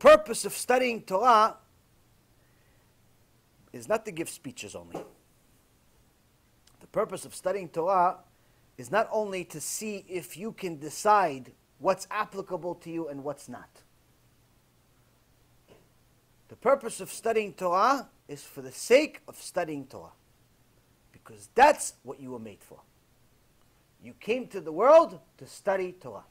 purpose of studying Torah is not to give speeches only. The purpose of studying Torah is not only to see if you can decide what's applicable to you and what's not. The purpose of studying Torah is for the sake of studying Torah. Because that's what you were made for. You came to the world to study Torah.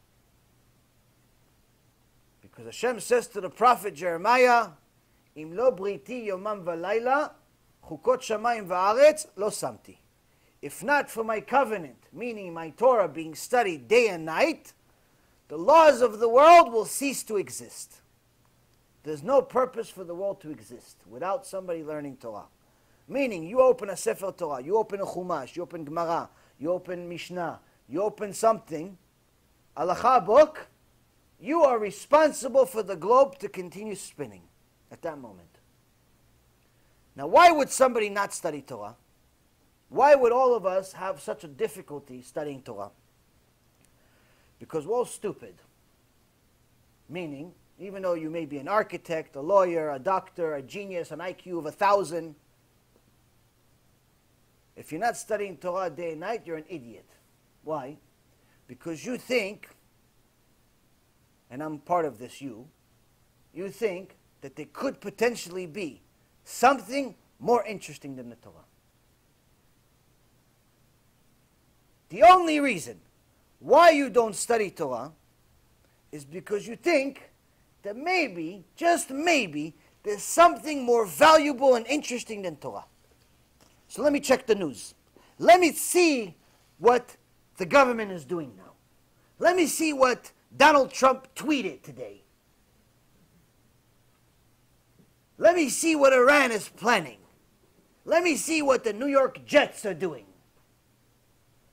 Because Hashem says to the prophet Jeremiah, Im lo briti yomam v'layla, chukot shamayim v'aretz lo samti. If not for my covenant, meaning my Torah being studied day and night, the laws of the world will cease to exist. There's no purpose for the world to exist without somebody learning Torah. Meaning, you open a Sefer Torah, you open a Chumash, you open Gemara, you open Mishnah, you open something, Halakha book, you are responsible for the globe to continue spinning at that moment. Now, why would somebody not study Torah? Why would all of us have such a difficulty studying Torah? Because we're all stupid. Meaning, even though you may be an architect, a lawyer, a doctor, a genius, an IQ of 1,000, if you're not studying Torah day and night, you're an idiot. Why? Because you think, and I'm part of this you think that there could potentially be something more interesting than the Torah. The only reason why you don't study Torah is because you think that maybe, just maybe, there's something more valuable and interesting than Torah. So let me check the news. Let me see what the government is doing now. Let me see what Donald Trump tweeted today. Let me see what Iran is planning. Let me see what the New York Jets are doing.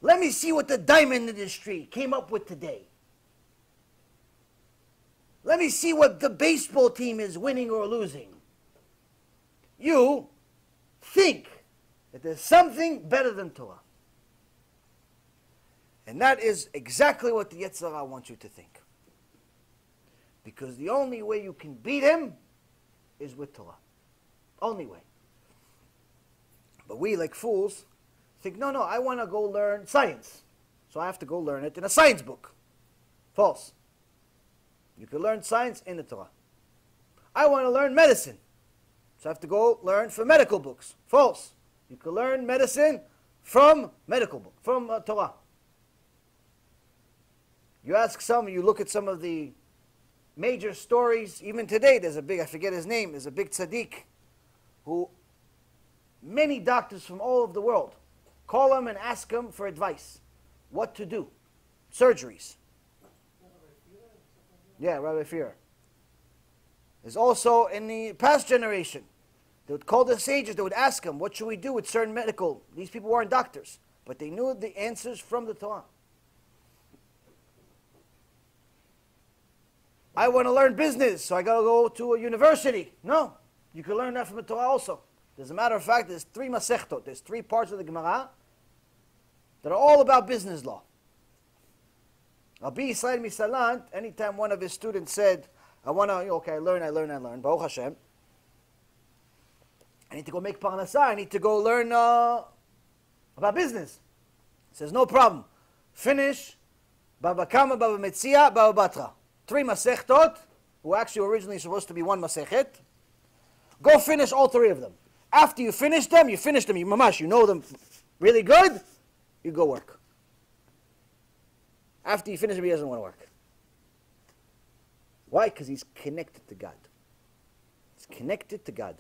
Let me see what the diamond industry came up with today. Let me see what the baseball team is winning or losing. You think that there's something better than Torah. And that is exactly what the Yetzer Hara wants you to think. Because the only way you can beat him is with Torah. Only way. But we, like fools, think, no, I want to go learn science. So I have to go learn it in a science book. False. You can learn science in the Torah. I want to learn medicine. So I have to go learn from medical books. False. You can learn medicine from medical book, from Torah. You ask some, you look at some of the major stories, even today, there's a big, I forget his name, there's a big tzaddik who many doctors from all over the world call him and ask him for advice. What to do. Surgeries. Yeah, Rabbi Shiur. There's also in the past generation, they would call the sages, they would ask them, what should we do with certain medical? These people weren't doctors, but they knew the answers from the Torah. I want to learn business, so I got to go to a university. No, you can learn that from the Torah also. As a matter of fact, there's 3 masechtot, there's 3 parts of the Gemara that are all about business law. Rabbi Yisrael Misalant, anytime one of his students said, I want to, okay, I learn, Baruch Hashem. I need to go make parnasah, I need to go learn about business. He says, no problem. Finish Baba Kama, Baba Metzia, Baba Batra. 3 masechtot, who actually originally supposed to be 1 masechet. Go finish all 3 of them. After you finish them, you mamash, you know them really good, you go work. After you finish them, he doesn't want to work. Why? Because he's connected to God. He's connected to God.